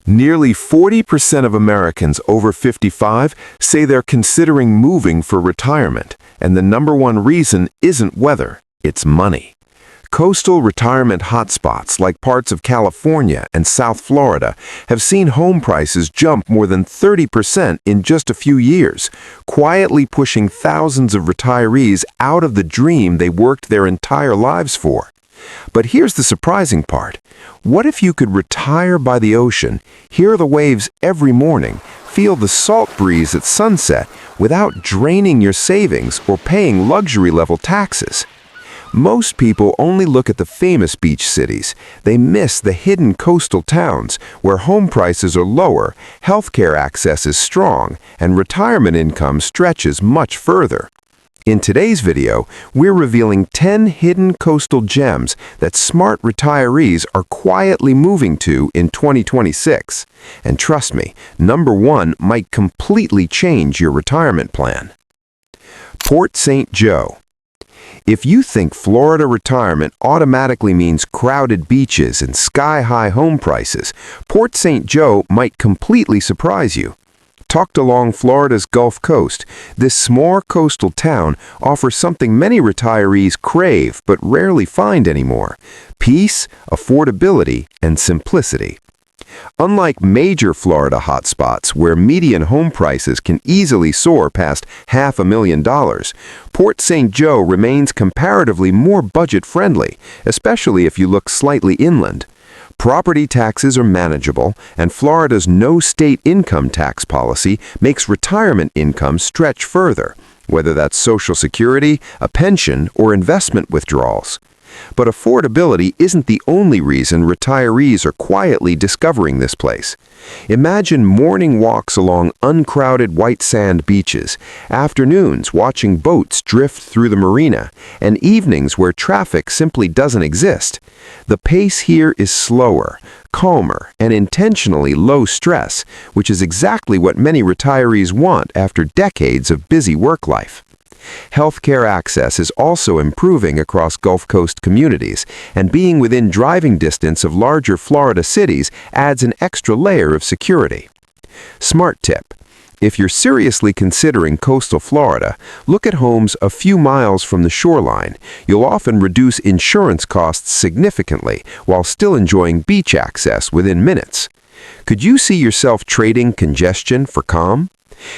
Nearly 40% of Americans over 55 say they're considering moving for retirement, and the number one reason isn't weather, it's money. Coastal retirement hotspots like parts of California and South Florida have seen home prices jump more than 30% in just a few years, quietly pushing thousands of retirees out of the dream they worked their entire lives for. But here's the surprising part. What if you could retire by the ocean, hear the waves every morning, feel the salt breeze at sunset without draining your savings or paying luxury-level taxes? Most people only look at the famous beach cities. They miss the hidden coastal towns where home prices are lower, healthcare access is strong, and retirement income stretches much further. In today's video, we're revealing 10 hidden coastal gems that smart retirees are quietly moving to in 2026. And trust me, number one might completely change your retirement plan. Port St. Joe. If you think Florida retirement automatically means crowded beaches and sky-high home prices, Port St. Joe might completely surprise you. Tucked along Florida's Gulf Coast, this small coastal town offers something many retirees crave but rarely find anymore: peace, affordability, and simplicity. Unlike major Florida hotspots where median home prices can easily soar past $500,000, Port St. Joe remains comparatively more budget-friendly, especially if you look slightly inland. Property taxes are manageable, and Florida's no state income tax policy makes retirement income stretch further, whether that's Social Security, a pension, or investment withdrawals. But affordability isn't the only reason retirees are quietly discovering this place. Imagine morning walks along uncrowded white sand beaches, afternoons watching boats drift through the marina, and evenings where traffic simply doesn't exist. The pace here is slower, calmer, and intentionally low stress, which is exactly what many retirees want after decades of busy work life. Healthcare access is also improving across Gulf Coast communities, and being within driving distance of larger Florida cities adds an extra layer of security. Smart tip: if you're seriously considering coastal Florida, look at homes a few miles from the shoreline. You'll often reduce insurance costs significantly while still enjoying beach access within minutes. Could you see yourself trading congestion for calm?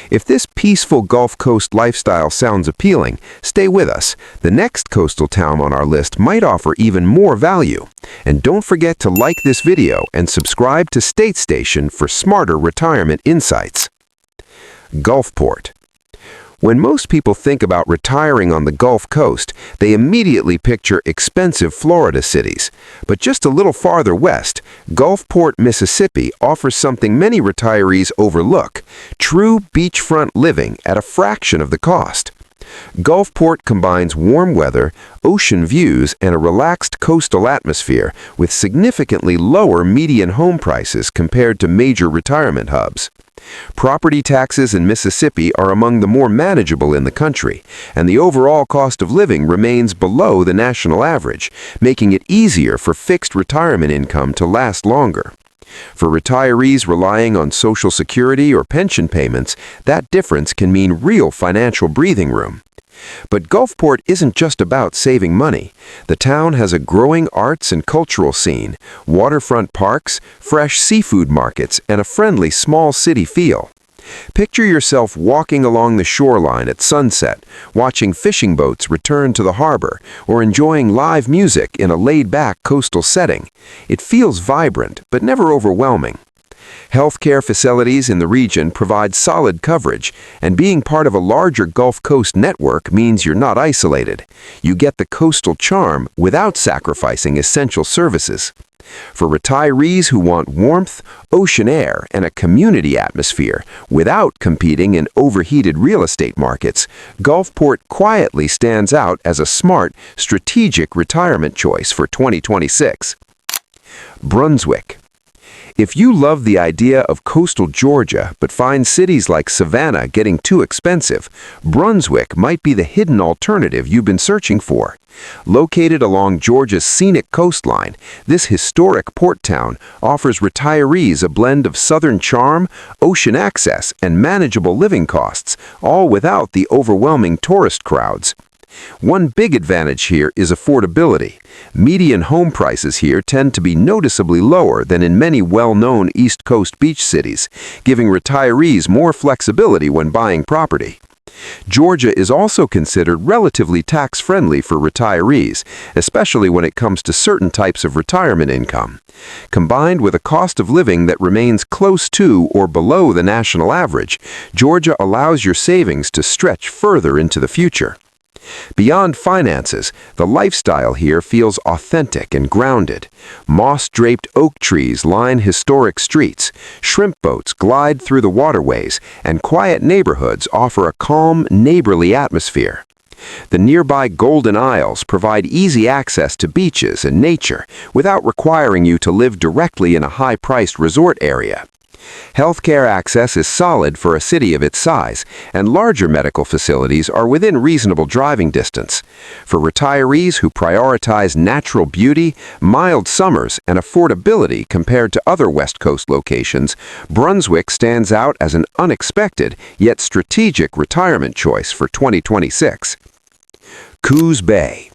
If this peaceful Gulf Coast lifestyle sounds appealing, stay with us. The next coastal town on our list might offer even more value. And don't forget to like this video and subscribe to State Station for smarter retirement insights. Gulfport. When most people think about retiring on the Gulf Coast, they immediately picture expensive Florida cities. But just a little farther west, Gulfport, Mississippi offers something many retirees overlook: true beachfront living at a fraction of the cost. Gulfport combines warm weather, ocean views, and a relaxed coastal atmosphere with significantly lower median home prices compared to major retirement hubs. Property taxes in Mississippi are among the more manageable in the country, and the overall cost of living remains below the national average, making it easier for fixed retirement income to last longer. For retirees relying on Social Security or pension payments, that difference can mean real financial breathing room. But Gulfport isn't just about saving money. The town has a growing arts and cultural scene, waterfront parks, fresh seafood markets, and a friendly small city feel. Picture yourself walking along the shoreline at sunset, watching fishing boats return to the harbor, or enjoying live music in a laid-back coastal setting. It feels vibrant, but never overwhelming. Healthcare facilities in the region provide solid coverage, and being part of a larger Gulf Coast network means you're not isolated. You get the coastal charm without sacrificing essential services. For retirees who want warmth, ocean air, and a community atmosphere without competing in overheated real estate markets, Gulfport quietly stands out as a smart, strategic retirement choice for 2026. Brunswick. If you love the idea of coastal Georgia but find cities like Savannah getting too expensive, Brunswick might be the hidden alternative you've been searching for. Located along Georgia's scenic coastline, this historic port town offers retirees a blend of southern charm, ocean access, and manageable living costs, all without the overwhelming tourist crowds. One big advantage here is affordability. Median home prices here tend to be noticeably lower than in many well-known East Coast beach cities, giving retirees more flexibility when buying property. Georgia is also considered relatively tax-friendly for retirees, especially when it comes to certain types of retirement income. Combined with a cost of living that remains close to or below the national average, Georgia allows your savings to stretch further into the future. Beyond finances, the lifestyle here feels authentic and grounded. Moss-draped oak trees line historic streets, shrimp boats glide through the waterways, and quiet neighborhoods offer a calm, neighborly atmosphere. The nearby Golden Isles provide easy access to beaches and nature without requiring you to live directly in a high-priced resort area. Healthcare access is solid for a city of its size, and larger medical facilities are within reasonable driving distance. For retirees who prioritize natural beauty, mild summers, and affordability compared to other West Coast locations, Brunswick stands out as an unexpected yet strategic retirement choice for 2026. Coos Bay.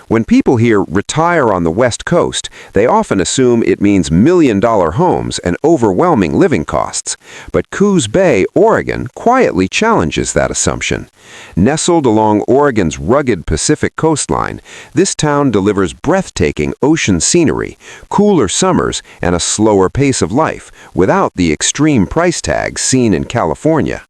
When people hear retire on the West Coast, they often assume it means million-dollar homes and overwhelming living costs. But Coos Bay, Oregon, quietly challenges that assumption. Nestled along Oregon's rugged Pacific coastline, this town delivers breathtaking ocean scenery, cooler summers, and a slower pace of life, without the extreme price tags seen in California.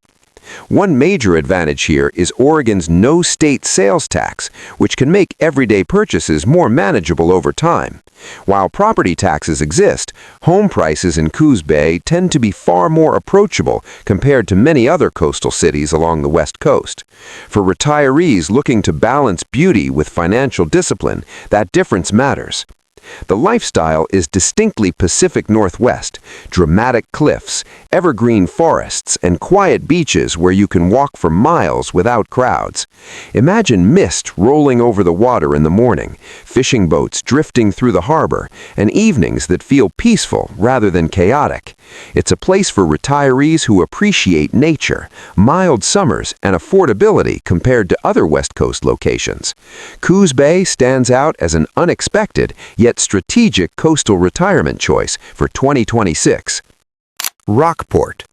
One major advantage here is Oregon's no state sales tax, which can make everyday purchases more manageable over time. While property taxes exist, home prices in Coos Bay tend to be far more approachable compared to many other coastal cities along the West Coast. For retirees looking to balance beauty with financial discipline, that difference matters. The lifestyle is distinctly Pacific Northwest: dramatic cliffs, evergreen forests, and quiet beaches where you can walk for miles without crowds. Imagine mist rolling over the water in the morning, fishing boats drifting through the harbor, and evenings that feel peaceful rather than chaotic. It's a place for retirees who appreciate nature, mild summers, and affordability compared to other West Coast locations. Coos Bay stands out as an unexpected yet strategic coastal retirement choice for 2026. Rockport.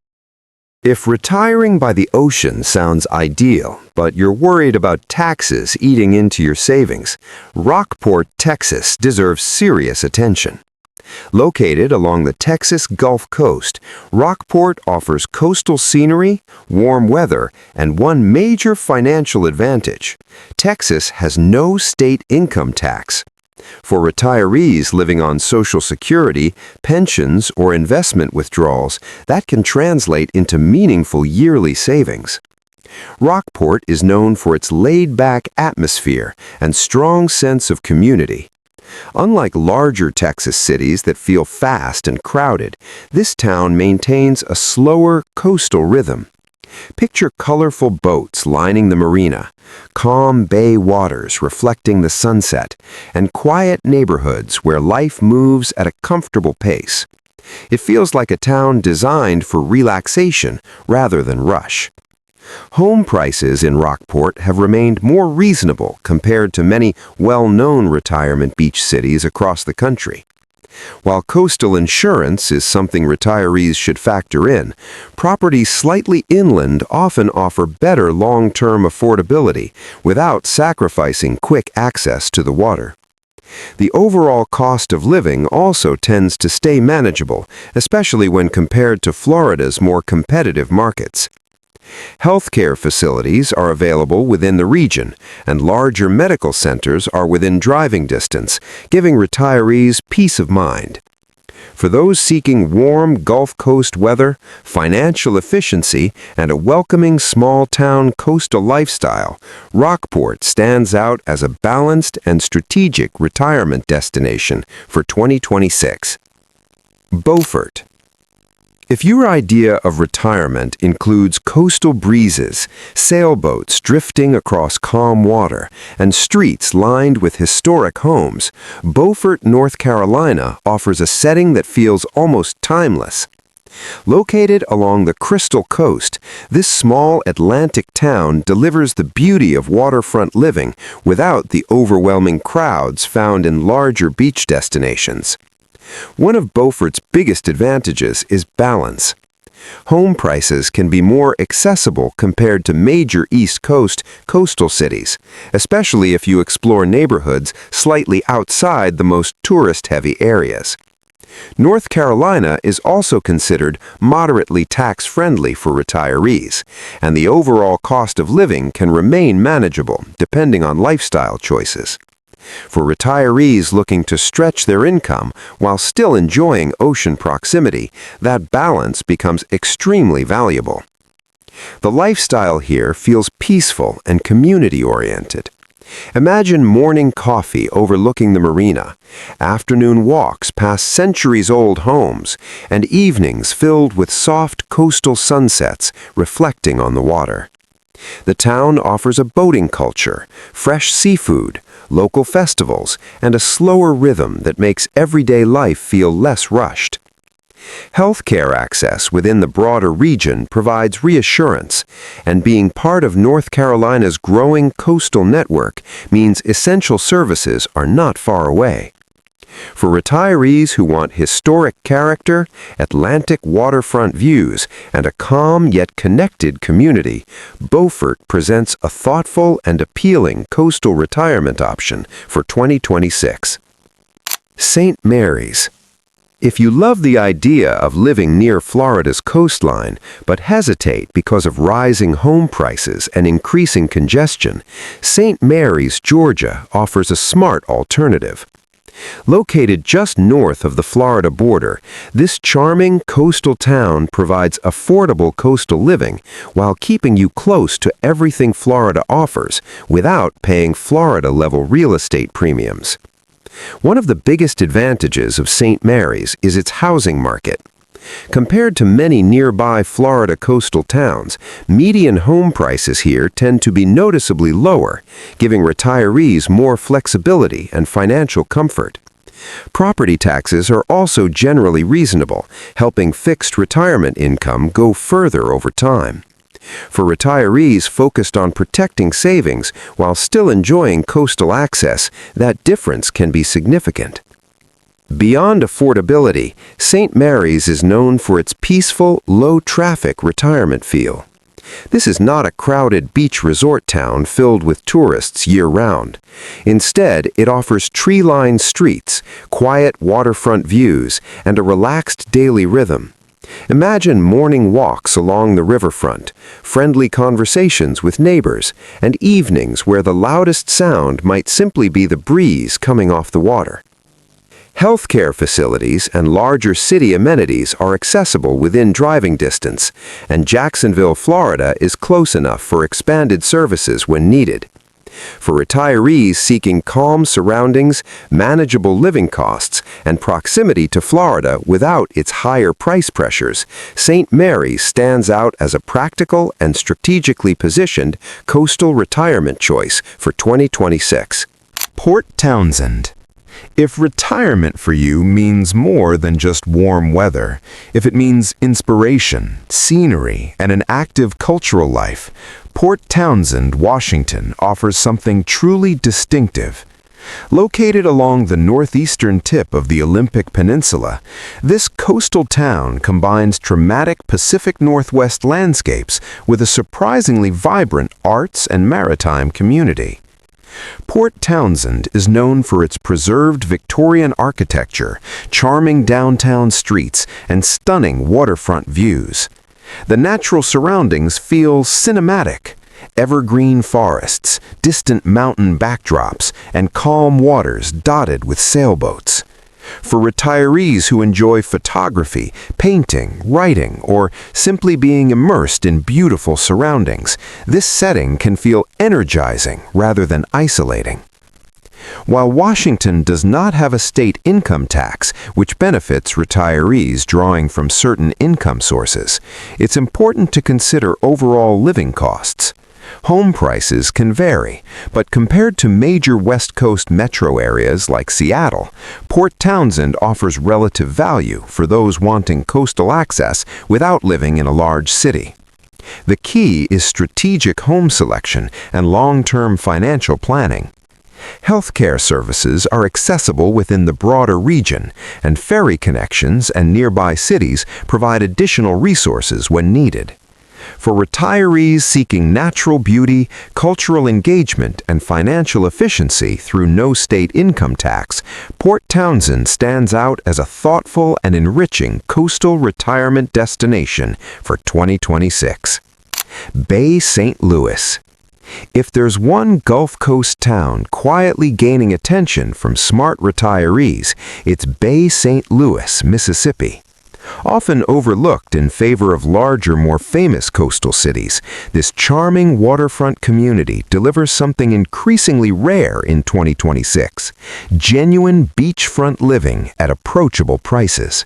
If retiring by the ocean sounds ideal, but you're worried about taxes eating into your savings, Rockport, Texas deserves serious attention. Located along the Texas Gulf Coast, Rockport offers coastal scenery, warm weather, and one major financial advantage: Texas has no state income tax. For retirees living on Social Security, pensions, or investment withdrawals, that can translate into meaningful yearly savings. Rockport is known for its laid-back atmosphere and strong sense of community. Unlike larger Texas cities that feel fast and crowded, this town maintains a slower coastal rhythm. Picture colorful boats lining the marina, calm bay waters reflecting the sunset, and quiet neighborhoods where life moves at a comfortable pace. It feels like a town designed for relaxation rather than rush. Home prices in Rockport have remained more reasonable compared to many well-known retirement beach cities across the country. While coastal insurance is something retirees should factor in, properties slightly inland often offer better long-term affordability without sacrificing quick access to the water. The overall cost of living also tends to stay manageable, especially when compared to Florida's more competitive markets. Healthcare facilities are available within the region, and larger medical centers are within driving distance, giving retirees peace of mind. For those seeking warm Gulf Coast weather, financial efficiency, and a welcoming small-town coastal lifestyle, Rockport stands out as a balanced and strategic retirement destination for 2026. Beaufort. If your idea of retirement includes coastal breezes, sailboats drifting across calm water, and streets lined with historic homes, Beaufort, North Carolina offers a setting that feels almost timeless. Located along the Crystal Coast, this small Atlantic town delivers the beauty of waterfront living without the overwhelming crowds found in larger beach destinations. One of Beaufort's biggest advantages is balance. Home prices can be more accessible compared to major East Coast coastal cities, especially if you explore neighborhoods slightly outside the most tourist-heavy areas. North Carolina is also considered moderately tax-friendly for retirees, and the overall cost of living can remain manageable depending on lifestyle choices. For retirees looking to stretch their income while still enjoying ocean proximity, that balance becomes extremely valuable. The lifestyle here feels peaceful and community-oriented. Imagine morning coffee overlooking the marina, afternoon walks past centuries-old homes, and evenings filled with soft coastal sunsets reflecting on the water. The town offers a boating culture, fresh seafood, local festivals, and a slower rhythm that makes everyday life feel less rushed. Healthcare access within the broader region provides reassurance, and being part of North Carolina's growing coastal network means essential services are not far away. For retirees who want historic character, Atlantic waterfront views, and a calm yet connected community, Beaufort presents a thoughtful and appealing coastal retirement option for 2026. St. Mary's. If you love the idea of living near Florida's coastline, but hesitate because of rising home prices and increasing congestion, St. Mary's, Georgia offers a smart alternative. Located just north of the Florida border, this charming coastal town provides affordable coastal living while keeping you close to everything Florida offers without paying Florida-level real estate premiums. One of the biggest advantages of St. Mary's is its housing market. Compared to many nearby Florida coastal towns, median home prices here tend to be noticeably lower, giving retirees more flexibility and financial comfort. Property taxes are also generally reasonable, helping fixed retirement income go further over time. For retirees focused on protecting savings while still enjoying coastal access, that difference can be significant. Beyond affordability, St. Mary's is known for its peaceful, low-traffic retirement feel. This is not a crowded beach resort town filled with tourists year-round. Instead, it offers tree-lined streets, quiet waterfront views, and a relaxed daily rhythm. Imagine morning walks along the riverfront, friendly conversations with neighbors, and evenings where the loudest sound might simply be the breeze coming off the water. Healthcare facilities and larger city amenities are accessible within driving distance, and Jacksonville, Florida is close enough for expanded services when needed. For retirees seeking calm surroundings, manageable living costs, and proximity to Florida without its higher price pressures, St. Mary's stands out as a practical and strategically positioned coastal retirement choice for 2026. Port Townsend. If retirement for you means more than just warm weather, if it means inspiration, scenery, and an active cultural life, Port Townsend, Washington offers something truly distinctive. Located along the northeastern tip of the Olympic Peninsula, this coastal town combines dramatic Pacific Northwest landscapes with a surprisingly vibrant arts and maritime community. Port Townsend is known for its preserved Victorian architecture, charming downtown streets, and stunning waterfront views. The natural surroundings feel cinematic. Evergreen forests, distant mountain backdrops, and calm waters dotted with sailboats. For retirees who enjoy photography, painting, writing, or simply being immersed in beautiful surroundings, this setting can feel energizing rather than isolating. While Washington does not have a state income tax, which benefits retirees drawing from certain income sources, it's important to consider overall living costs. Home prices can vary, but compared to major West Coast metro areas like Seattle, Port Townsend offers relative value for those wanting coastal access without living in a large city. The key is strategic home selection and long-term financial planning. Healthcare services are accessible within the broader region, and ferry connections and nearby cities provide additional resources when needed. For retirees seeking natural beauty, cultural engagement, and financial efficiency through no state income tax, Port Townsend stands out as a thoughtful and enriching coastal retirement destination for 2026. Bay St. Louis. If there's one Gulf Coast town quietly gaining attention from smart retirees, it's Bay St. Louis, Mississippi. Often overlooked in favor of larger, more famous coastal cities, this charming waterfront community delivers something increasingly rare in 2026: genuine beachfront living at approachable prices.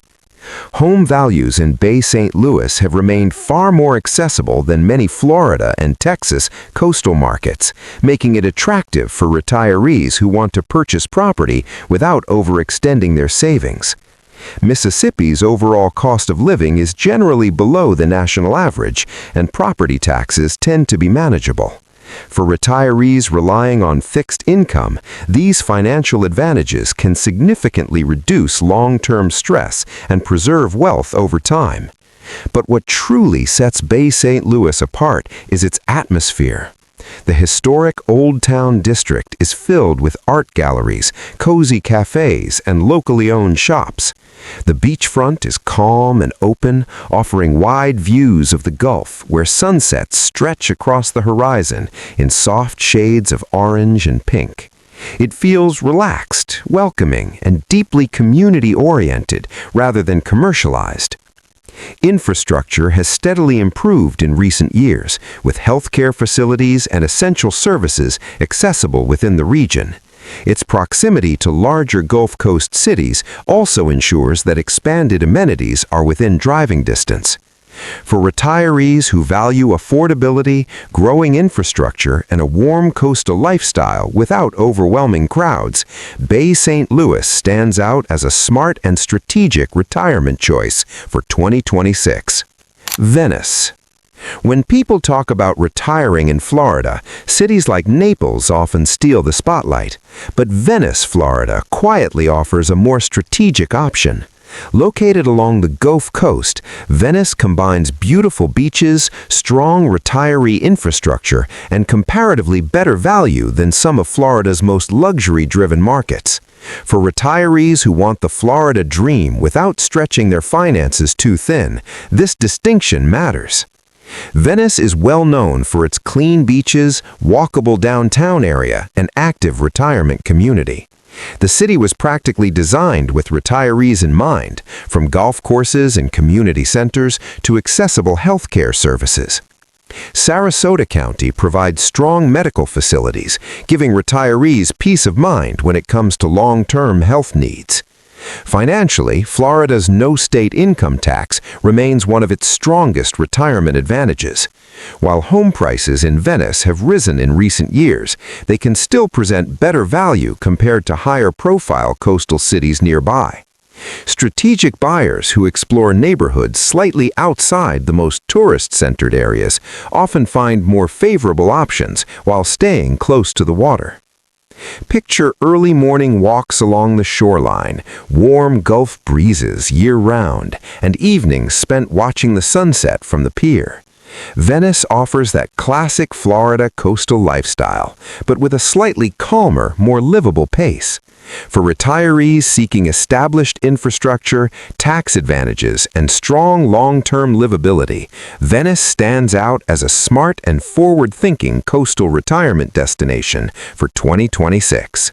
Home values in Bay St. Louis have remained far more accessible than many Florida and Texas coastal markets, making it attractive for retirees who want to purchase property without overextending their savings. Mississippi's overall cost of living is generally below the national average, and property taxes tend to be manageable. For retirees relying on fixed income, these financial advantages can significantly reduce long-term stress and preserve wealth over time. But what truly sets Bay St. Louis apart is its atmosphere. The historic Old Town district is filled with art galleries, cozy cafes, and locally owned shops. The beachfront is calm and open, offering wide views of the Gulf where sunsets stretch across the horizon in soft shades of orange and pink. It feels relaxed, welcoming, and deeply community-oriented rather than commercialized. Infrastructure has steadily improved in recent years, with healthcare facilities and essential services accessible within the region. Its proximity to larger Gulf Coast cities also ensures that expanded amenities are within driving distance. For retirees who value affordability, growing infrastructure, and a warm coastal lifestyle without overwhelming crowds, Bay St. Louis stands out as a smart and strategic retirement choice for 2026. Venice. When people talk about retiring in Florida, cities like Naples often steal the spotlight. But Venice, Florida, quietly offers a more strategic option. Located along the Gulf Coast, Venice combines beautiful beaches, strong retiree infrastructure, and comparatively better value than some of Florida's most luxury-driven markets. For retirees who want the Florida dream without stretching their finances too thin, this distinction matters. Venice is well known for its clean beaches, walkable downtown area, and active retirement community. The city was practically designed with retirees in mind, from golf courses and community centers to accessible healthcare services. Sarasota County provides strong medical facilities, giving retirees peace of mind when it comes to long-term health needs. Financially, Florida's no-state income tax remains one of its strongest retirement advantages. While home prices in Venice have risen in recent years, they can still present better value compared to higher-profile coastal cities nearby. Strategic buyers who explore neighborhoods slightly outside the most tourist-centered areas often find more favorable options while staying close to the water. Picture early morning walks along the shoreline, warm Gulf breezes year-round, and evenings spent watching the sunset from the pier. Venice offers that classic Florida coastal lifestyle, but with a slightly calmer, more livable pace. For retirees seeking established infrastructure, tax advantages, and strong long-term livability, Venice stands out as a smart and forward-thinking coastal retirement destination for 2026.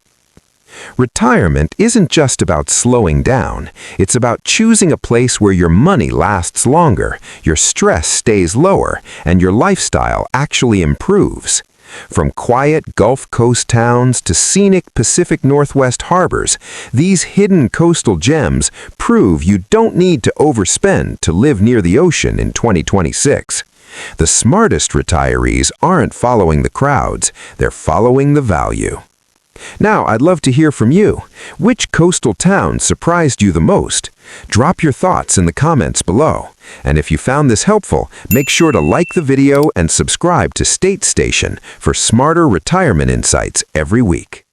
Retirement isn't just about slowing down. It's about choosing a place where your money lasts longer, your stress stays lower, and your lifestyle actually improves. From quiet Gulf Coast towns to scenic Pacific Northwest harbors, these hidden coastal gems prove you don't need to overspend to live near the ocean in 2026. The smartest retirees aren't following the crowds, they're following the value. Now, I'd love to hear from you. Which coastal town surprised you the most? Drop your thoughts in the comments below. And if you found this helpful, make sure to like the video and subscribe to State Station for smarter retirement insights every week.